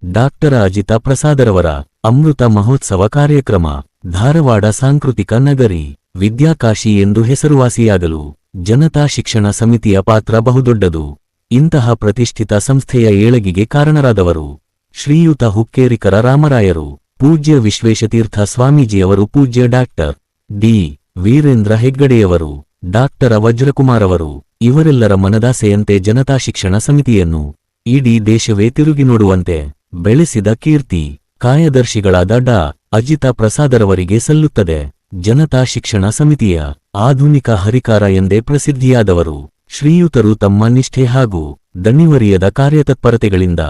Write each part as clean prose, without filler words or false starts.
Doctor Ajitha ಪ್ರಸಾದರವರ ಅಮೃತ ಮಹೋತ್ಸವ ಕಾರ್ಯಕ್ರಮ. ಧಾರವಾಡ ಸಾಂಸ್ಕೃತಿಕ ನಗರಿ, ವಿದ್ಯಾಕಾಶಿ ಎಂದು ಹೆಸರುವಾಸಿಯಾಗಲು ಜನತಾ ಶಿಕ್ಷಣ ಸಮಿತಿಯ ಪಾತ್ರ ಬಹುದೊಡ್ಡದು. ಇಂತಹ ಪ್ರತಿಷ್ಠಿತ ಸಂಸ್ಥೆಯ ಏಳಗಿಗೆ ಕಾರಣರಾದವರು ಶ್ರೀಯುತ ಹುಕ್ಕೇರಿಕರ ರಾಮರಾಯರು, ಪೂಜ್ಯ ವಿಶ್ವೇಶತೀರ್ಥ ಸ್ವಾಮೀಜಿಯವರು, ಪೂಜ್ಯ ಡಾಕ್ಟರ್ ಡಿ. ವೀರೇಂದ್ರ ಹೆಗ್ಗಡೆಯವರು, ಡಾಕ್ಟರ್ ವಜ್ರಕುಮಾರವರು. ಇವರೆಲ್ಲರ ಮನದಾಸೆಯಂತೆ ಜನತಾ ಶಿಕ್ಷಣ ಸಮಿತಿಯನ್ನು ಇಡೀ ದೇಶವೇ ತಿರುಗಿ ನೋಡುವಂತೆ ಬೆಳೆಸಿದ ಕೀರ್ತಿ ಕಾರ್ಯದರ್ಶಿಗಳಾದ ಡಾ. ಅಜಿತಾ ಪ್ರಸಾದರವರಿಗೆ ಸಲ್ಲುತ್ತದೆ. ಜನತಾ ಶಿಕ್ಷಣ ಸಮಿತಿಯ ಆಧುನಿಕ ಹರಿಕಾರ ಎಂದೇ ಪ್ರಸಿದ್ಧಿಯಾದವರು ಶ್ರೀಯುತರು ತಮ್ಮ ನಿಷ್ಠೆ ಹಾಗೂ ದಣಿವರಿಯದ ಕಾರ್ಯತತ್ಪರತೆಗಳಿಂದ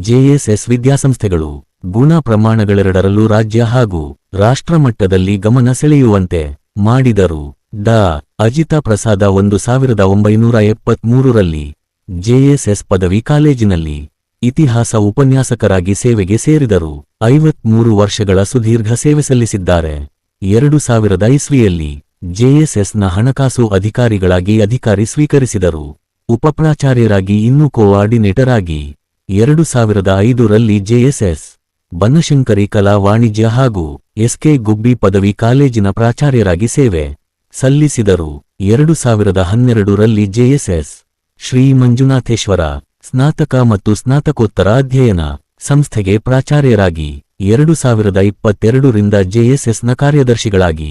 ಜೆಎಸ್ಎಸ್ ವಿದ್ಯಾಸಂಸ್ಥೆಗಳು ಗುಣ ಪ್ರಮಾಣಗಳೆರಡರಲ್ಲೂ ರಾಜ್ಯ ಹಾಗೂ ರಾಷ್ಟ್ರಮಟ್ಟದಲ್ಲಿ ಗಮನ ಸೆಳೆಯುವಂತೆ ಮಾಡಿದರು. ಡಾ. ಅಜಿತಾ ಪ್ರಸಾದ 1973ರಲ್ಲಿ ಜೆಎಸ್ಎಸ್ ಪದವಿ ಕಾಲೇಜಿನಲ್ಲಿ ಇತಿಹಾಸ ಉಪನ್ಯಾಸಕರಾಗಿ ಸೇವೆಗೆ ಸೇರಿದರು. 53 ವರ್ಷಗಳ ಸುದೀರ್ಘ ಸೇವೆ ಸಲ್ಲಿಸಿದ್ದಾರೆ. 2000 ಇಸ್ವಿಯಲ್ಲಿ ಜೆಎಸ್ಎಸ್ನ ಹಣಕಾಸು ಅಧಿಕಾರಿಗಳಾಗಿ ಅಧಿಕಾರಿ ಸ್ವೀಕರಿಸಿದರು. ಉಪಪ್ರಾಚಾರ್ಯರಾಗಿ ಇನ್ನೂ ಕೋಆರ್ಡಿನೇಟರ್ ಆಗಿ 2005ರಲ್ಲಿ ಜೆಎಸ್ಎಸ್ ಬನಶಂಕರಿ ಕಲಾ ವಾಣಿಜ್ಯ ಹಾಗೂ ಎಸ್ಕೆ ಗುಬ್ಬಿ ಪದವಿ ಕಾಲೇಜಿನ ಪ್ರಾಚಾರ್ಯರಾಗಿ ಸೇವೆ ಸಲ್ಲಿಸಿದರು. 2012ರಲ್ಲಿ ಜೆಎಸ್ಎಸ್ ಶ್ರೀ ಮಂಜುನಾಥೇಶ್ವರ ಸ್ನಾತಕ ಮತ್ತು ಸ್ನಾತಕೋತ್ತರ ಅಧ್ಯಯನ ಸಂಸ್ಥೆಗೆ ಪ್ರಾಚಾರ್ಯರಾಗಿ 2022ರಿಂದ ಜೆಎಸ್ಎಸ್ನ ಕಾರ್ಯದರ್ಶಿಗಳಾಗಿ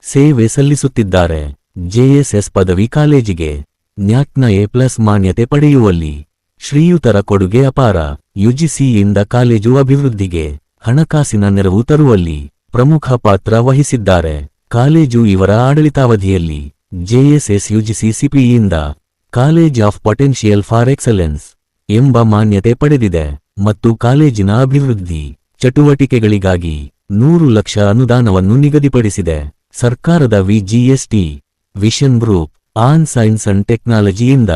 ಸೇವೆ ಸಲ್ಲಿಸುತ್ತಿದ್ದಾರೆ. ಜೆಎಸ್ಎಸ್ ಪದವಿ ಕಾಲೇಜಿಗೆ ನ್ಯಾಕ್ನ ಎ+ ಮಾನ್ಯತೆ ಪಡೆಯುವಲ್ಲಿ ಶ್ರೀಯುತರ ಕೊಡುಗೆ ಅಪಾರ. ಯುಜಿಸಿಯಿಂದ ಕಾಲೇಜು ಅಭಿವೃದ್ಧಿಗೆ ಹಣಕಾಸಿನ ನೆರವು ತರುವಲ್ಲಿ ಪ್ರಮುಖ ಪಾತ್ರ ವಹಿಸಿದ್ದಾರೆ. ಕಾಲೇಜು ಇವರ ಆಡಳಿತಾವಧಿಯಲ್ಲಿ ಜೆಎಸ್ಎಸ್ ಯುಜಿಸಿ ಸಿಪಿಇಯಿಂದ college of potential for excellence ಎಂಬ ಮಾನ್ಯತೆ ಪಡೆದಿದೆ ಮತ್ತು ಕಾಲೇಜಿನ ಅಭಿವೃದ್ಧಿ ಚಟುವಟಿಕೆಗಳಿಗಾಗಿ 100 ಲಕ್ಷ ಅನುದಾನವನ್ನು ನಿಗದಿಪಡಿಸಿದೆ. ಸರ್ಕಾರದ VGST vision group on science and ಟೆಕ್ನಾಲಜಿಯಿಂದ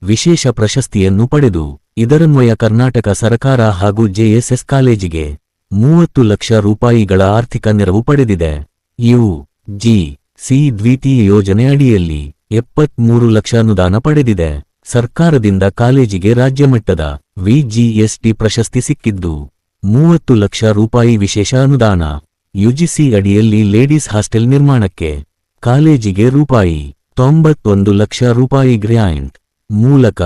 ವಿಶೇಷ ಪ್ರಶಸ್ತಿಯನ್ನು ಪಡೆದು ಇದರನ್ವಯ ಕರ್ನಾಟಕ ಸರ್ಕಾರ ಹಾಗೂ ಜೆಎಸ್ಎಸ್ ಕಾಲೇಜಿಗೆ 30 ಲಕ್ಷ ರೂಪಾಯಿಗಳ ಆರ್ಥಿಕ ನೆರವು ಪಡೆದಿದೆ. ಯುಜಿಸಿ ದ್ವಿತೀಯ ಯೋಜನೆ ಅಡಿಯಲ್ಲಿ 73 ಲಕ್ಷ ಅನುದಾನ ಪಡೆದಿದೆ. ಸರ್ಕಾರದಿಂದ ಕಾಲೇಜಿಗೆ ರಾಜ್ಯಮಟ್ಟದ ವಿಜಿಎಸ್ಟಿ ಪ್ರಶಸ್ತಿ ಸಿಕ್ಕಿದ್ದು 30 ಲಕ್ಷ ರೂಪಾಯಿ ವಿಶೇಷ ಅನುದಾನ. ಯುಜಿಸಿ ಅಡಿಯಲ್ಲಿ ಲೇಡೀಸ್ ಹಾಸ್ಟೆಲ್ ನಿರ್ಮಾಣಕ್ಕೆ ಕಾಲೇಜಿಗೆ ರೂಪಾಯಿ 91 ಲಕ್ಷ ರೂಪಾಯಿ ಗ್ರ್ಯಾಂಟ್ ಮೂಲಕ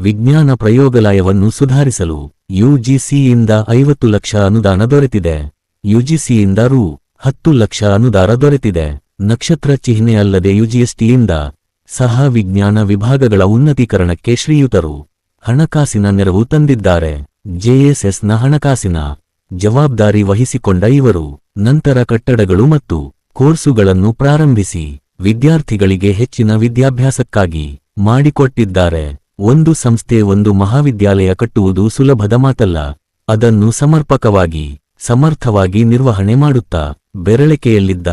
ವಿಜ್ಞಾನ ಪ್ರಯೋಗಾಲಯವನ್ನು ಸುಧಾರಿಸಲು ಯುಜಿಸಿಯಿಂದ 50 ಲಕ್ಷ ಅನುದಾನ ದೊರೆತಿದೆ. ಯುಜಿಸಿಯಿಂದ ರೂ. 10 ಲಕ್ಷ ಅನುದಾನ ದೊರೆತಿದೆ. ನಕ್ಷತ್ರ ಚಿಹ್ನೆ ಅಲ್ಲದೆ ಯುಜಿಎಸ್ಟಿಯಿಂದ ಸಹ ವಿಜ್ಞಾನ ವಿಭಾಗಗಳ ಉನ್ನತೀಕರಣಕ್ಕೆ ಶ್ರೀಯುತರು ಹಣಕಾಸಿನ ನೆರವು ತಂದಿದ್ದಾರೆ. ಜೆಎಸ್ಎಸ್ನ ಹಣಕಾಸಿನ ಜವಾಬ್ದಾರಿ ವಹಿಸಿಕೊಂಡ ಇವರು ನಂತರ ಕಟ್ಟಡಗಳು ಮತ್ತು ಕೋರ್ಸುಗಳನ್ನು ಪ್ರಾರಂಭಿಸಿ ವಿದ್ಯಾರ್ಥಿಗಳಿಗೆ ಹೆಚ್ಚಿನ ವಿದ್ಯಾಭ್ಯಾಸಕ್ಕಾಗಿ ಮಾಡಿಕೊಟ್ಟಿದ್ದಾರೆ. ಒಂದು ಸಂಸ್ಥೆ, ಒಂದು ಮಹಾವಿದ್ಯಾಲಯ ಕಟ್ಟುವುದು ಸುಲಭದ ಮಾತಲ್ಲ. ಅದನ್ನು ಸಮರ್ಥವಾಗಿ ನಿರ್ವಹಣೆ ಮಾಡುತ್ತಾ ಬೆರಳೆಕೆಯಲ್ಲಿದ್ದ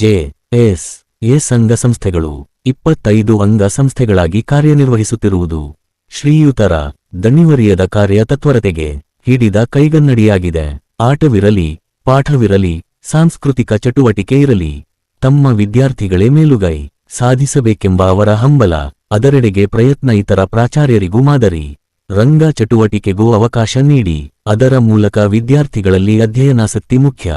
ಜೆಎಸ್ಎಸ್ ಅಂಗ ಸಂಸ್ಥೆಗಳು 25 ಅಂಗ ಸಂಸ್ಥೆಗಳಾಗಿ ಕಾರ್ಯನಿರ್ವಹಿಸುತ್ತಿರುವುದು ಶ್ರೀಯುತರ ದಣಿವರಿಯದ ಕಾರ್ಯ ತತ್ಪರತೆಗೆ ಹಿಡಿದ ಕೈಗನ್ನಡಿಯಾಗಿದೆ. ಆಟವಿರಲಿ, ಪಾಠವಿರಲಿ, ಸಾಂಸ್ಕೃತಿಕ ಚಟುವಟಿಕೆ ಇರಲಿ, ತಮ್ಮ ವಿದ್ಯಾರ್ಥಿಗಳೇ ಮೇಲುಗೈ ಸಾಧಿಸಬೇಕೆಂಬ ಅವರ ಹಂಬಲ, ಅದರೆಡೆಗೆ ಪ್ರಯತ್ನ ಇತರ ಪ್ರಾಚಾರ್ಯರಿಗೂ ಮಾದರಿ. ರಂಗ ಚಟುವಟಿಕೆಗೂ ಅವಕಾಶ ನೀಡಿ ಅದರ ಮೂಲಕ ವಿದ್ಯಾರ್ಥಿಗಳಲ್ಲಿ ಅಧ್ಯಯನಾಸಕ್ತಿ ಮುಖ್ಯ.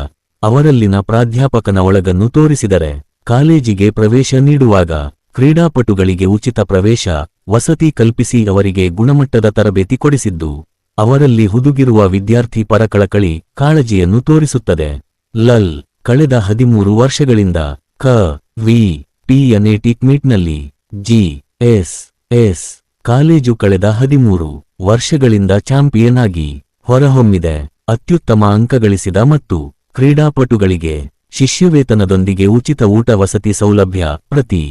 ಅವರಲ್ಲಿನ ಪ್ರಾಧ್ಯಾಪಕನ ಒಳಗನ್ನು ತೋರಿಸಿದರೆ ಕಾಲೇಜಿಗೆ ಪ್ರವೇಶ ನೀಡುವಾಗ ಕ್ರೀಡಾಪಟುಗಳಿಗೆ ಉಚಿತ ಪ್ರವೇಶ, ವಸತಿ ಕಲ್ಪಿಸಿ ಅವರಿಗೆ ಗುಣಮಟ್ಟದ ತರಬೇತಿ ಕೊಡಿಸಿದ್ದು ಅವರಲ್ಲಿ ಹುದುಗಿರುವ ವಿದ್ಯಾರ್ಥಿ ಪರ ಕಳಕಳಿ, ಕಾಳಜಿಯನ್ನು ತೋರಿಸುತ್ತದೆ. ಕಳೆದ 13 ವರ್ಷಗಳಿಂದ ವಿ.ಟಿ. ಮೀಟ್ನಲ್ಲಿ ಜಿ.ಎಸ್.ಎಸ್. ಕಾಲೇಜು ಕಳೆದ 13 ವರ್ಷಗಳಿಂದ ಚಾಂಪಿಯನ್ ಆಗಿ ಹೊರಹೊಮ್ಮಿದೆ. ಅತ್ಯುತ್ತಮ ಅಂಕ ಗಳಿಸಿದ ಮತ್ತು ಕ್ರೀಡಾಪಟುಗಳಿಗೆ ಶಿಷ್ಯವೇತನದೊಂದಿಗೆ ಉಚಿತ ಊಟ ವಸತಿ ಸೌಲಭ್ಯ ಪ್ರತಿ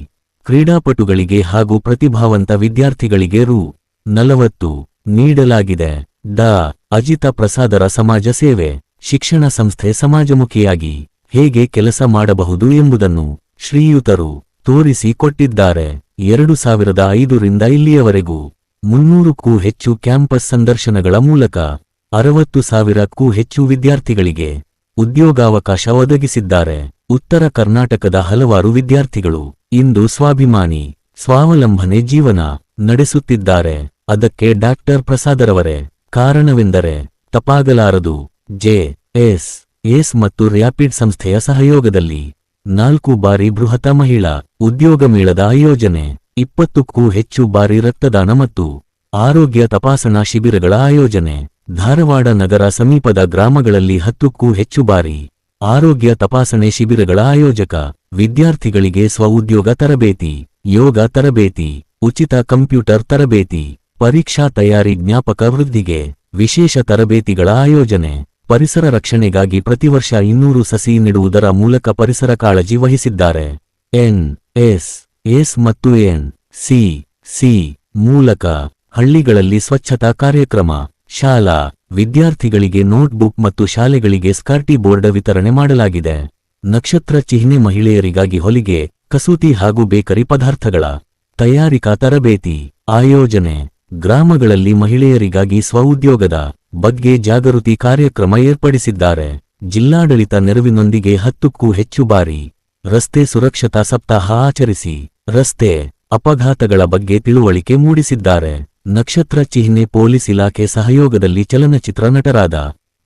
ಕ್ರೀಡಾಪಟುಗಳಿಗೆ ಹಾಗೂ ಪ್ರತಿಭಾವಂತ ವಿದ್ಯಾರ್ಥಿಗಳಿಗೆ ರೂ. 40 ನೀಡಲಾಗಿದೆ. ಡಾ. ಅಜಿತಾ ಪ್ರಸಾದರ ಸಮಾಜ ಸೇವೆ, ಶಿಕ್ಷಣ ಸಂಸ್ಥೆ ಸಮಾಜಮುಖಿಯಾಗಿ ಹೇಗೆ ಕೆಲಸ ಮಾಡಬಹುದು ಎಂಬುದನ್ನು ಶ್ರೀಯುತರು ತೋರಿಸಿ ಕೊಟ್ಟಿದ್ದಾರೆ. 2005ರಿಂದ ಇಲ್ಲಿಯವರೆಗೂ 300ಕ್ಕೂ ಹೆಚ್ಚು ಕ್ಯಾಂಪಸ್ ಸಂದರ್ಶನಗಳ ಮೂಲಕ 60,000ಕ್ಕೂ ಹೆಚ್ಚು ವಿದ್ಯಾರ್ಥಿಗಳಿಗೆ ಉದ್ಯೋಗಾವಕಾಶ ಒದಗಿಸಿದ್ದಾರೆ. ಉತ್ತರ ಕರ್ನಾಟಕದ ಹಲವಾರು ವಿದ್ಯಾರ್ಥಿಗಳು ಇಂದು ಸ್ವಾಭಿಮಾನಿ, ಸ್ವಾವಲಂಬನೆ ಜೀವನ ನಡೆಸುತ್ತಿದ್ದಾರೆ. ಅದಕ್ಕೆ ಡಾಕ್ಟರ್ ಪ್ರಸಾದರವರೇ ಕಾರಣವೆಂದರೆ ತಪ್ಪಾಗಲಾರದು. ಜೆ.ಎಸ್. ಮತ್ತು ರ್ಯಾಪಿಡ್ ಸಂಸ್ಥೆಯ ಸಹಯೋಗದಲ್ಲಿ 4 ಬಾರಿ ಬೃಹತ ಮಹಿಳಾ ಉದ್ಯೋಗ ಮೇಳದ ಆಯೋಜನೆ, 20ಕ್ಕೂ ಹೆಚ್ಚು ಬಾರಿ ರಕ್ತದಾನ ಮತ್ತು ಆರೋಗ್ಯ ತಪಾಸಣಾ ಶಿಬಿರಗಳ ಆಯೋಜನೆ, ಧಾರವಾಡ ನಗರ ಸಮೀಪದ ಗ್ರಾಮಗಳಲ್ಲಿ 10ಕ್ಕೂ ಹೆಚ್ಚು ಬಾರಿ ಆರೋಗ್ಯ ತಪಾಸಣೆ ಶಿಬಿರಗಳ ಆಯೋಜಕ, ವಿದ್ಯಾರ್ಥಿಗಳಿಗೆ ಸ್ವಉದ್ಯೋಗ ತರಬೇತಿ, ಯೋಗ ತರಬೇತಿ, ಉಚಿತ ಕಂಪ್ಯೂಟರ್ ತರಬೇತಿ, ಪರೀಕ್ಷಾ ತಯಾರಿ ಜ್ಞಾಪಕ ವೃದ್ಧಿಗೆ ವಿಶೇಷ ತರಬೇತಿಗಳ ಆಯೋಜನೆ, ಪರಿಸರ ರಕ್ಷಣೆಗಾಗಿ ಪ್ರತಿವರ್ಷ 200 ಸಸಿ ನೆಡುವುದರ ಮೂಲಕ ಪರಿಸರ ಕಾಳಜಿ ವಹಿಸಿದ್ದಾರೆ. ಎನ್.ಎಸ್.ಎಸ್. ಮತ್ತು ಎನ್.ಸಿ.ಸಿ. ಮೂಲಕ ಹಳ್ಳಿಗಳಲ್ಲಿ ಸ್ವಚ್ಛತಾ ಕಾರ್ಯಕ್ರಮ, ಶಾಲಾ ವಿದ್ಯಾರ್ಥಿಗಳಿಗೆ ನೋಟ್ಬುಕ್ ಮತ್ತು ಶಾಲೆಗಳಿಗೆ ಸ್ಕರ್ಟಿ ಬೋರ್ಡ್ ವಿತರಣೆ ಮಾಡಲಾಗಿದೆ. ನಕ್ಷತ್ರ ಚಿಹ್ನೆ ಮಹಿಳೆಯರಿಗಾಗಿ ಹೊಲಿಗೆ, ಕಸೂತಿ ಹಾಗೂ ಬೇಕರಿ ಪದಾರ್ಥಗಳ ತಯಾರಿಕಾ ತರಬೇತಿ ಆಯೋಜನೆ, ಗ್ರಾಮಗಳಲ್ಲಿ ಮಹಿಳೆಯರಿಗಾಗಿ ಸ್ವಉದ್ಯೋಗದ ಬಗ್ಗೆ ಜಾಗೃತಿ ಕಾರ್ಯಕ್ರಮ ಏರ್ಪಡಿಸಿದ್ದಾರೆ. ಜಿಲ್ಲಾಡಳಿತ ನೆರವಿನೊಂದಿಗೆ 10ಕ್ಕೂ ಹೆಚ್ಚು ಬಾರಿ ರಸ್ತೆ ಸುರಕ್ಷತಾ ಸಪ್ತಾಹ ಆಚರಿಸಿ ರಸ್ತೆ ಅಪಘಾತಗಳ ಬಗ್ಗೆ ತಿಳುವಳಿಕೆ ಮೂಡಿಸಿದ್ದಾರೆ. ನಕ್ಷತ್ರ ಚಿಹ್ನೆ ಪೊಲೀಸ್ ಇಲಾಖೆ ಸಹಯೋಗದಲ್ಲಿ ಚಲನಚಿತ್ರ ನಟರಾದ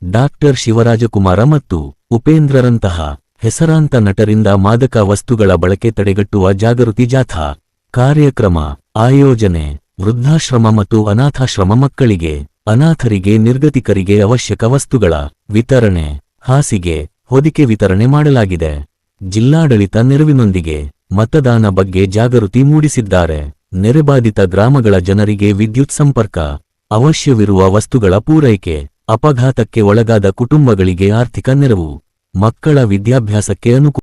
ಡಾಕ್ಟರ್ ಶಿವರಾಜಕುಮಾರ ಮತ್ತು ಉಪೇಂದ್ರರಂತಹ ಹೆಸರಾಂತ ನಟರಿಂದ ಮಾದಕ ವಸ್ತುಗಳ ಬಳಕೆ ತಡೆಗಟ್ಟುವ ಜಾಗೃತಿ ಜಾಥಾ ಕಾರ್ಯಕ್ರಮ ಆಯೋಜನೆ, ವೃದ್ಧಾಶ್ರಮ ಮತ್ತು ಅನಾಥಾಶ್ರಮ ಮಕ್ಕಳಿಗೆ, ಅನಾಥರಿಗೆ, ನಿರ್ಗತಿಕರಿಗೆ ಅವಶ್ಯಕ ವಸ್ತುಗಳ ವಿತರಣೆ, ಹಾಸಿಗೆ, ಹೊದಿಕೆ ವಿತರಣೆ ಮಾಡಲಾಗಿದೆ. ಜಿಲ್ಲಾಡಳಿತ ನೆರವಿನೊಂದಿಗೆ ಮತದಾನ ಬಗ್ಗೆ ಜಾಗೃತಿ ಮೂಡಿಸಿದ್ದಾರೆ. ನೆರೆಬಾಧಿತ ಗ್ರಾಮಗಳ ಜನರಿಗೆ ವಿದ್ಯುತ್ ಸಂಪರ್ಕ, ಅವಶ್ಯವಿರುವ ವಸ್ತುಗಳ ಪೂರೈಕೆ, ಅಪಘಾತಕ್ಕೆ ಒಳಗಾದ ಕುಟುಂಬಗಳಿಗೆ ಆರ್ಥಿಕ ನೆರವು, ಮಕ್ಕಳ ವಿದ್ಯಾಭ್ಯಾಸಕ್ಕೆ ಅನುಕೂಲ